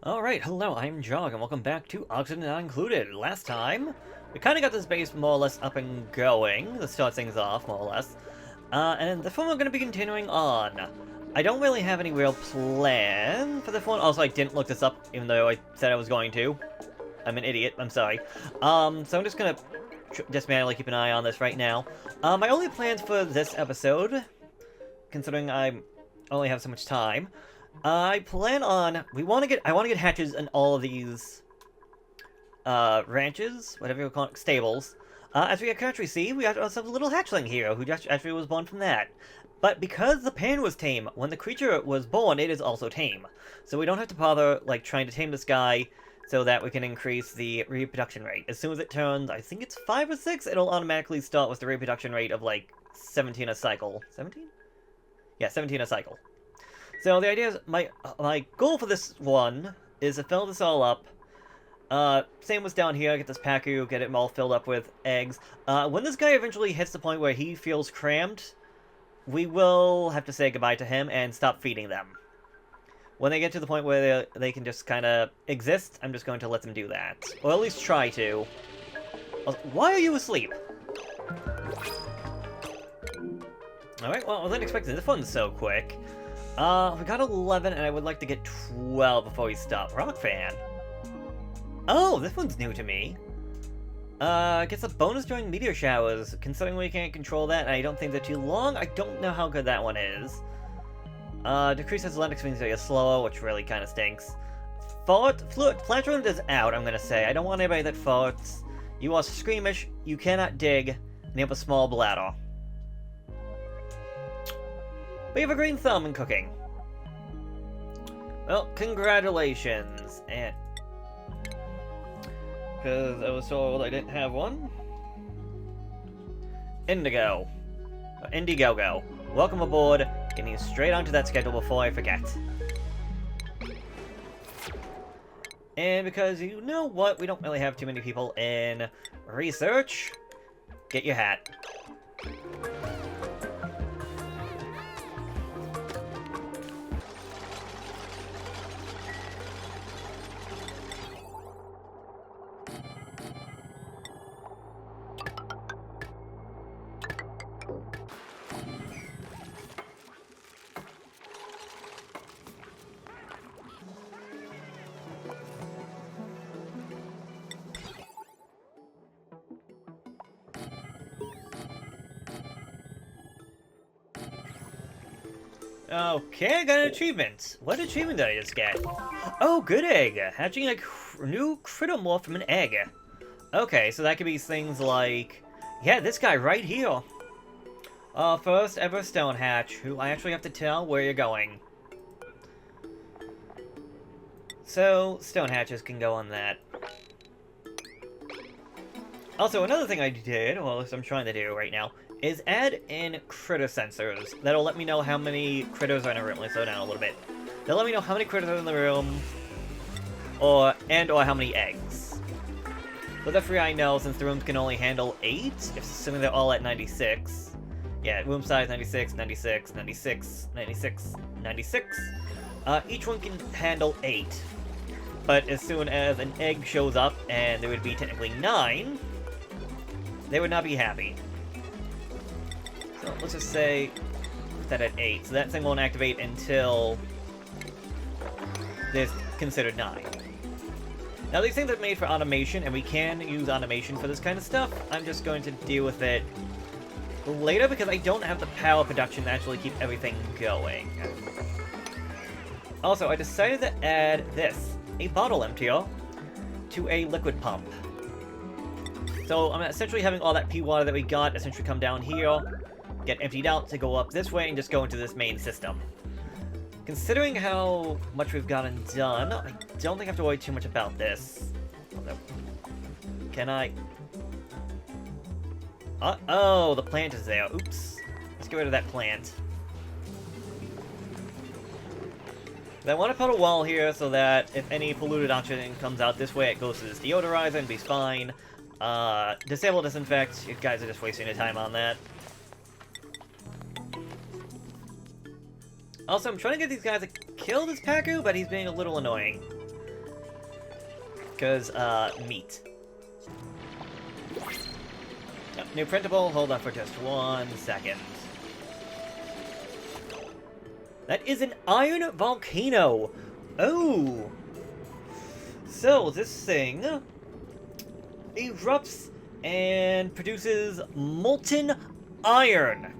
Alright, hello, I'm Jog, and welcome back to Oxygen Not Included. Last time, we kind of got this base more or less up and going, to start things off, more or less. And this one we're going to be continuing on. I don't really have any real plan for this one, also I didn't look this up, even though I said I was going to. I'm an idiot, I'm sorry. So I'm just going to just manually keep an eye on this right now. My only plans for this episode, considering I only have so much time, I plan on I want to get hatches in all of these ranches, whatever you call it, stables. As we can actually see, we have ourselves a little hatchling here who just actually was born from that. But because the pan was tame, when the creature was born, it is also tame. So we don't have to bother like trying to tame this guy so that we can increase the reproduction rate. As soon as it turns, I think it's 5 or 6, it'll automatically start with the reproduction rate of like 17 a cycle. 17? Yeah, 17 a cycle. So the idea is, my goal for this one is to fill this all up. Same was down here, get this Paku, get it all filled up with eggs. When this guy eventually hits the point where he feels crammed, we will have to say goodbye to him and stop feeding them. When they get to the point where they can just kind of exist, I'm just going to let them do that. Or at least try to. Why are you asleep? Alright, well, I wasn't expecting this one so quick. We got 11, and I would like to get 12 before we stop. Rock fan. Oh, this one's new to me. Gets a bonus during meteor showers. Considering we can't control that, and I don't think they're too long, I don't know how good that one is. Decreases Lennox means they're slower, which really kind of stinks. Flatulent is out, I'm gonna say. I don't want anybody that farts. You are squeamish, you cannot dig, and you have a small bladder. We have a green thumb in cooking. Well, congratulations. And because I was told I didn't have one. Indigo. Indiegogo. Welcome aboard. Getting straight onto that schedule before I forget. And because you know what, we don't really have too many people in research. Get your hat. Okay, I got an achievement. What achievement did I just get? Oh, good egg. Hatching a new Critomorph from an egg. Okay, so that could be things like... Yeah, this guy right here. First ever Stone Hatch, who I actually have to tell where you're going. So, Stone Hatches can go on that. Also, another thing I did, or at least I'm trying to do right now, is add in critter sensors. That'll let me know how many critters are in a room. Let me slow down a little bit. They'll let me know how many critters are in the room, or how many eggs. With the 3 I know, since the rooms can only handle 8, assuming they're all at 96. Yeah, room size 96, 96, 96, 96, 96. Each one can handle 8. But as soon as an egg shows up, and there would be technically 9, they would not be happy. So let's just say that at 8. So that thing won't activate until there's considered 9. Now these things are made for automation, and we can use automation for this kind of stuff. I'm just going to deal with it later because I don't have the power production to actually keep everything going. Also, I decided to add this, a bottle emptier, to a liquid pump. So I'm essentially having all that pea water that we got essentially come down here, get emptied out to go up this way and just go into this main system. Considering how much we've gotten done, I don't think I have to worry too much about this. Can I? Oh, the plant is there. Oops. Let's get rid of that plant. I want to put a wall here so that if any polluted oxygen comes out this way, it goes to this deodorizer and be fine. Disable disinfect. You guys are just wasting your time on that. Also, I'm trying to get these guys to kill this Paku, but he's being a little annoying. Because, meat. Oh, new printable, hold on for just 1 second. That is an iron volcano! Oh! So, this thing erupts and produces molten iron.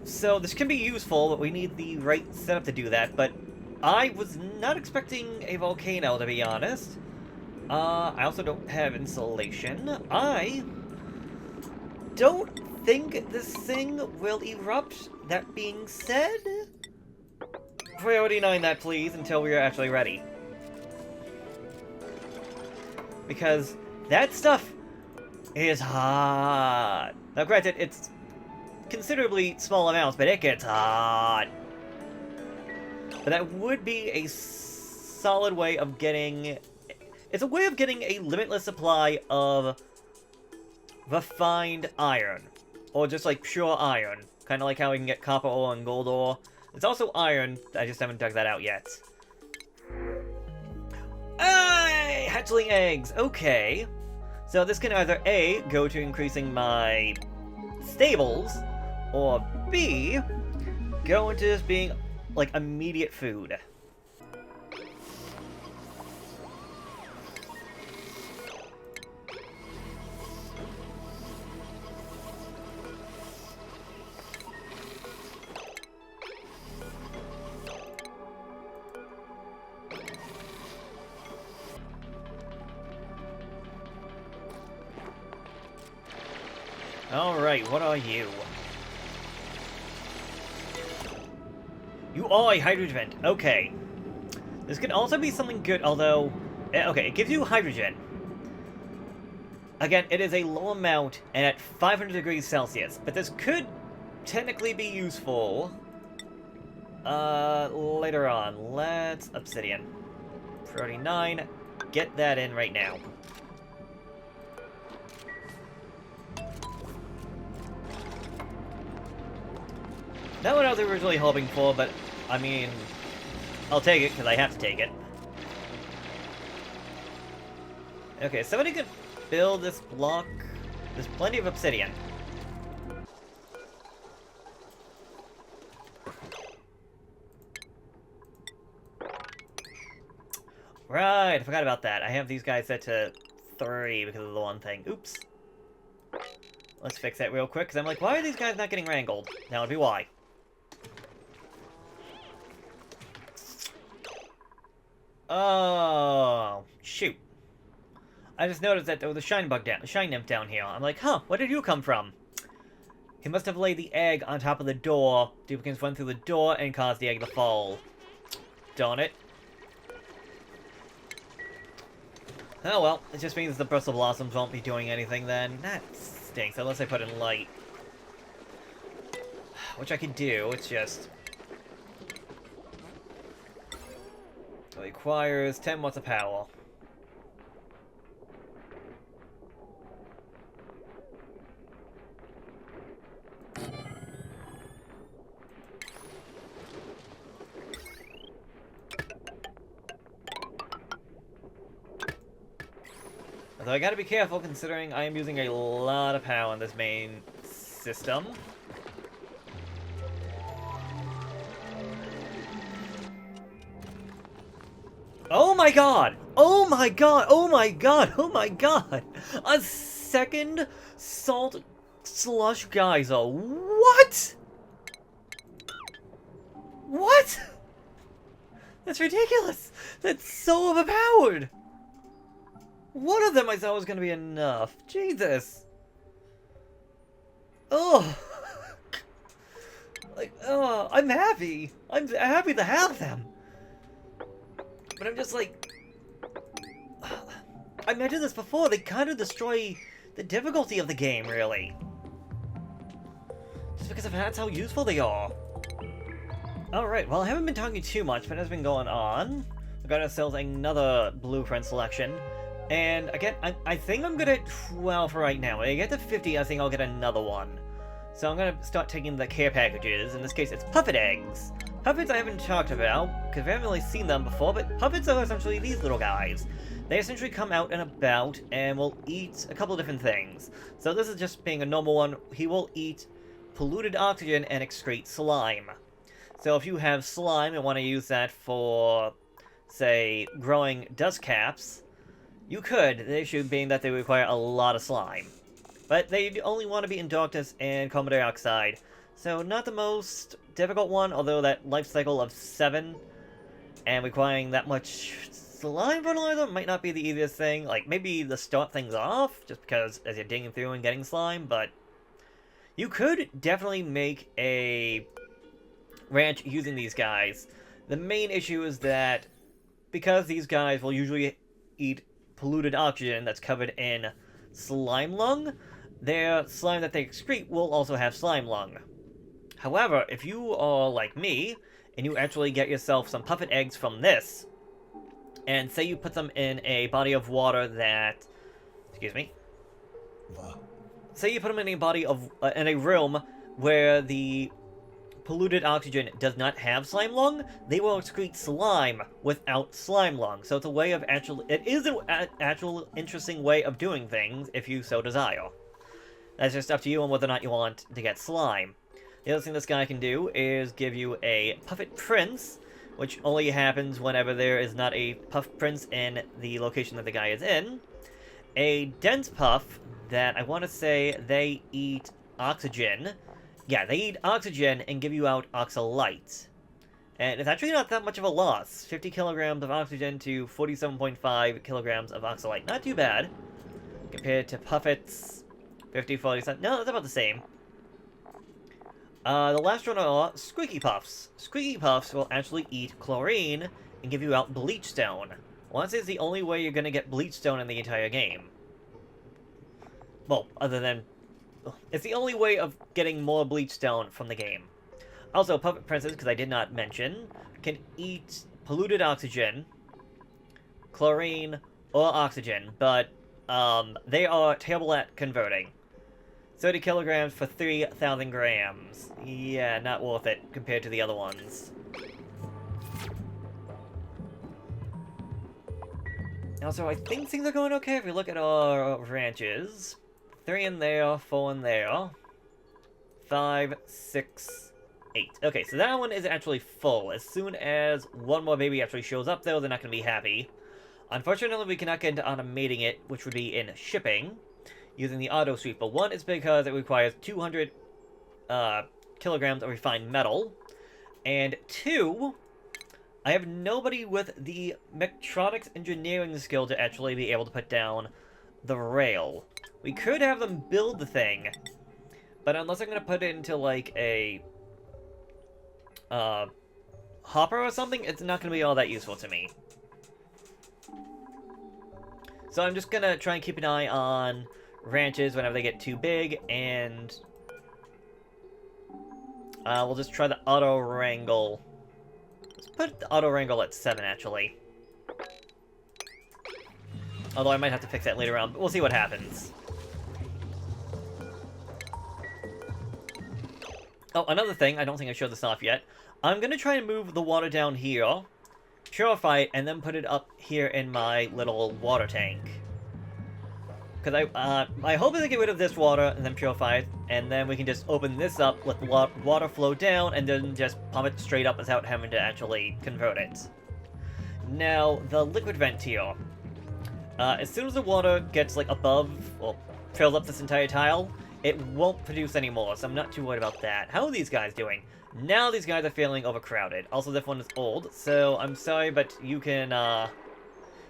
So this can be useful, but we need the right setup to do that, but I was not expecting a volcano, to be honest. I also don't have insulation. I don't think this thing will erupt. That being said, priority 9 that, please, until we are actually ready. Because that stuff is hot. Now, granted, it's considerably small amounts, but it gets hot. But that would be a solid way of getting... It's a way of getting a limitless supply of refined iron. Or just, like, pure iron. Kind of like how we can get copper ore and gold ore. It's also iron, I just haven't dug that out yet. Hatchling eggs! Okay. So this can either A, go to increasing my stables, or B, go into just being, like, immediate food. Alright, what are you? You are a hydrogen vent. Okay. This could also be something good, although... Okay, it gives you hydrogen. Again, it is a low amount, and at 500 degrees Celsius. But this could technically be useful. Later on. Let's... Obsidian. 39. Get that in right now. Not what I was originally hoping for, but, I mean, I'll take it, because I have to take it. Okay, somebody could build this block. There's plenty of obsidian. Right, I forgot about that. I have these guys set to 3 because of the one thing. Oops. Let's fix that real quick, because I'm like, why are these guys not getting wrangled? That would be why. Oh, shoot. I just noticed that there was a shine nymph down here. I'm like, huh, where did you come from? He must have laid the egg on top of the door. Duplicants went through the door and caused the egg to fall. Darn it. Oh well, it just means the Bristle Blossoms won't be doing anything then. That stinks, unless I put in light. Which I could do, it's just... It requires 10 watts of power. Although I gotta be careful considering I am using a lot of power in this main system. Oh my god! Oh my god! Oh my god! Oh my god! A second salt slush geyser. What? What? That's ridiculous! That's so overpowered! One of them I thought was gonna be enough. Jesus! Oh! Like, oh, I'm happy! I'm happy to have them! But I'm just like... I mentioned this before, they kind of destroy the difficulty of the game, really. Just because of that's how useful they are. Alright, well I haven't been talking too much, but it's been going on. We got ourselves another blueprint selection. And again, I think I'm gonna... Well, for right now, when I get to 50, I think I'll get another one. So I'm gonna start taking the care packages. In this case, it's puffet eggs. Puppets I haven't talked about, because we haven't really seen them before, but puppets are essentially these little guys. They essentially come out and about and will eat a couple of different things. So this is just being a normal one. He will eat polluted oxygen and excrete slime. So if you have slime and want to use that for, say, growing dust caps, you could, the issue being that they require a lot of slime. But they only want to be in darkness and carbon dioxide, so not the most difficult one, although that life cycle of 7 and requiring that much slime fertilizer might not be the easiest thing. Like, maybe to start things off, just because as you're digging through and getting slime, but you could definitely make a ranch using these guys. The main issue is that because these guys will usually eat polluted oxygen that's covered in slime lung, their slime that they excrete will also have slime lung. However, if you are like me, and you actually get yourself some puffet eggs from this, and say you put them in a body of water that... Excuse me. Say you put them in a body of... in a room where the polluted oxygen does not have slime lung, they will excrete slime without slime lung. So it's a way of actually... It is an actual interesting way of doing things, if you so desire. That's just up to you on whether or not you want to get slime. The other thing this guy can do is give you a Puffet Prince, which only happens whenever there is not a Puff Prince in the location that the guy is in. A Dense Puff that I want to say they eat oxygen. Yeah, they eat oxygen and give you out Oxalite. And it's actually not that much of a loss. 50 kilograms of oxygen to 47.5 kilograms of Oxalite. Not too bad. Compared to Puffet's 50, 47... No, it's about the same. The last one are Squeaky Puffs. Squeaky Puffs will actually eat chlorine and give you out Bleachstone. Honestly, it's the only way you're gonna get Bleachstone in the entire game. Well, other than... It's the only way of getting more Bleachstone from the game. Also, Puppet Princes, because I did not mention, can eat polluted oxygen, chlorine, or oxygen, but they are terrible at converting. 30 kilograms for 3,000 grams. Yeah, not worth it compared to the other ones. Also, I think things are going okay if we look at our ranches. 3 in there, 4 in there. 5, 6, 8. Okay, so that one is actually full. As soon as one more baby actually shows up, though, they're not going to be happy. Unfortunately, we cannot get into automating it, which would be in shipping, using the auto sweeper. One is because it requires 200 kilograms of refined metal. And 2, I have nobody with the mechatronics engineering skill to actually be able to put down the rail. We could have them build the thing, but unless I'm going to put it into, like, a hopper or something, it's not going to be all that useful to me. So I'm just going to try and keep an eye on ranches whenever they get too big, and we'll just try the auto wrangle. Let's put the auto wrangle at 7, actually. Although I might have to fix that later on, but we'll see what happens. Oh, another thing, I don't think I showed this off yet. I'm going to try and move the water down here, purify it, and then put it up here in my little water tank. Because my hope is to get rid of this water and then purify it, and then we can just open this up, let the water flow down, and then just pump it straight up without having to actually convert it. Now, the liquid vent here. As soon as the water gets, like, above, or fills up this entire tile, it won't produce anymore, so I'm not too worried about that. How are these guys doing? Now these guys are feeling overcrowded. Also, this one is old, so I'm sorry, but you can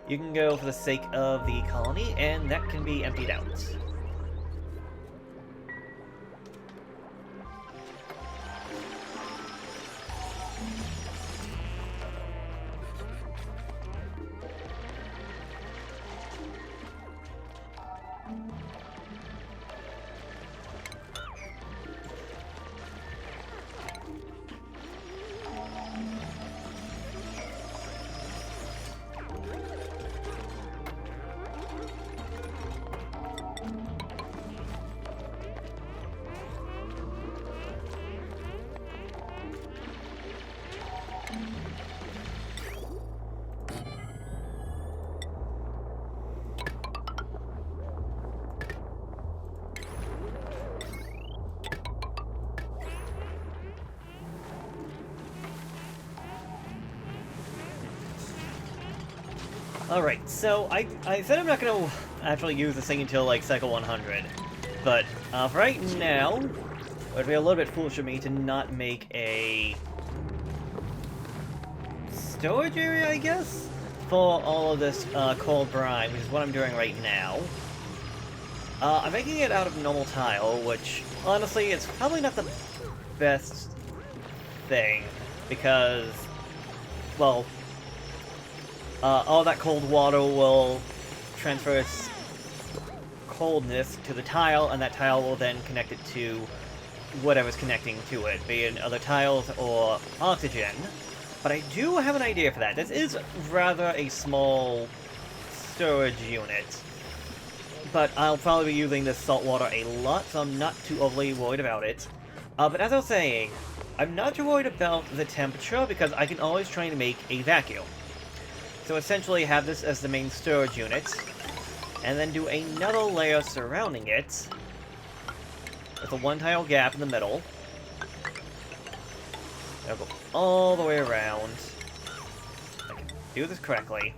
go for the sake of the colony, and that can be emptied out. Alright, so I said I'm not gonna actually use this thing until, like, cycle 100. But, for right now, it would be a little bit foolish of me to not make a storage area, I guess? For all of this, cold brine, which is what I'm doing right now. I'm making it out of normal tile, which, honestly, it's probably not the best thing, because, well, all that cold water will transfer its coldness to the tile, and that tile will then connect it to whatever's connecting to it, be it other tiles or oxygen. But I do have an idea for that. This is rather a small storage unit, but I'll probably be using this salt water a lot, so I'm not too overly worried about it. But as I was saying, I'm not too worried about the temperature, because I can always try to make a vacuum. So essentially have this as the main storage unit, and then do another layer surrounding it, with a one-tile gap in the middle. That'll go all the way around. I can do this correctly.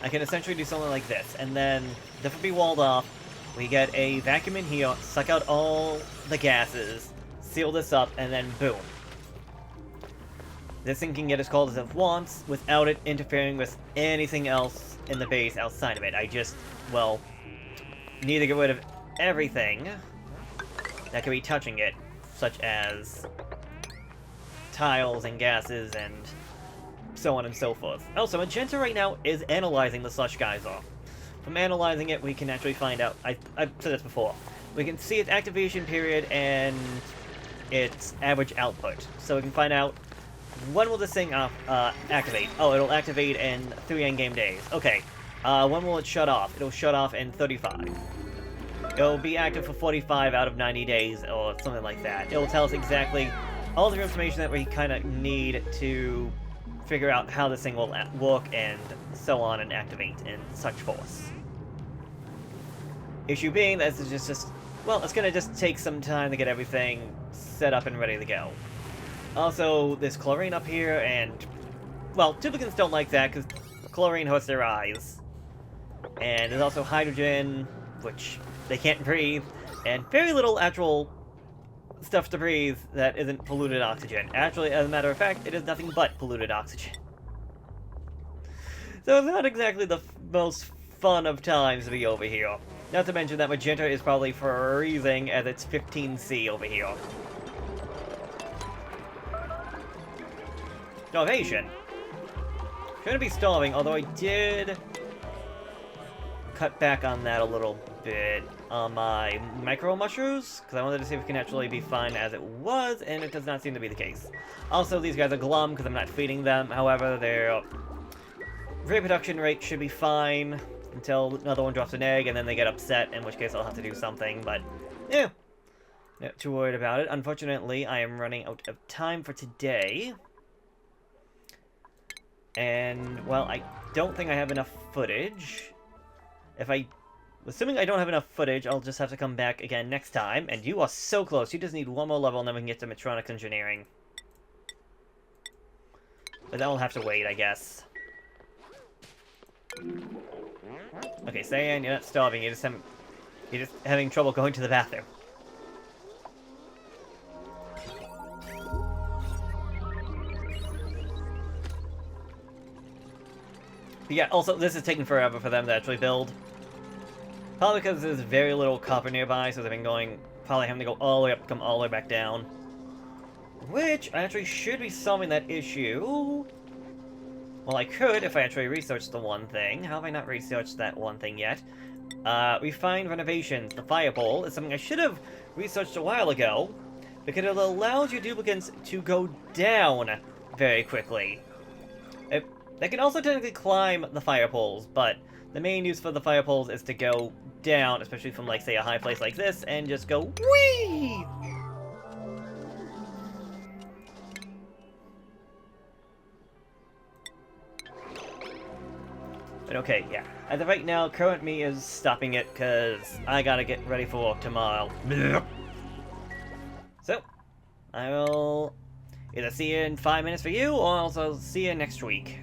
I can essentially do something like this, and then this will be walled off. We get a vacuum in here, suck out all the gases, seal this up, and then boom. This thing can get as cold as it wants without it interfering with anything else in the base outside of it. I just, well, need to get rid of everything that could be touching it, such as tiles and gases and so on and so forth. Also, Magenta right now is analyzing the Slush Geyser. From analyzing it, we can actually find out, I've said this before, we can see its activation period and its average output. So we can find out, when will this thing activate? Oh, it'll activate in 3 endgame days. Okay, when will it shut off? It'll shut off in 35. It'll be active for 45 out of 90 days, or something like that. It'll tell us exactly all the information that we kind of need to figure out how this thing will work and so on and activate in such force. Issue being that this is just, well, it's gonna just take some time to get everything set up and ready to go. Also, there's chlorine up here, and, well, duplicants don't like that because chlorine hurts their eyes. And there's also hydrogen, which they can't breathe, and very little actual stuff to breathe that isn't polluted oxygen. Actually, as a matter of fact, it is nothing but polluted oxygen. So it's not exactly the most fun of times to be over here. Not to mention that Magenta is probably freezing as it's 15C over here. Starvation. Shouldn't be starving, although I did cut back on that a little bit on my micro mushrooms, because I wanted to see if it can actually be fine as it was, and it does not seem to be the case. Also, these guys are glum because I'm not feeding them. However, their reproduction rate should be fine until another one drops an egg, and then they get upset, in which case I'll have to do something, but yeah, not too worried about it. Unfortunately, I am running out of time for today. And, well, I don't think I have enough footage. Assuming I don't have enough footage, I'll just have to come back again next time. And you are so close. You just need one more level and then we can get to Metronics Engineering. But that will have to wait, I guess. Okay, Cyan, you're not starving. You're just having trouble going to the bathroom. But yeah, also, this is taking forever for them to actually build. Probably because there's very little copper nearby, so they've been going, probably having to go all the way up, come all the way back down. Which actually should be solving that issue. Well, I could if I actually researched the one thing. How have I not researched that one thing yet? Refined renovations. The fireball is something I should have researched a while ago, because it allows your duplicants to go down very quickly. They can also technically climb the fire poles, but the main use for the fire poles is to go down, especially from, like, say, a high place like this, and just go whee! But okay, yeah. As of right now, current me is stopping it because I gotta get ready for work tomorrow. So, I will either see you in 5 minutes for you, or also see you next week.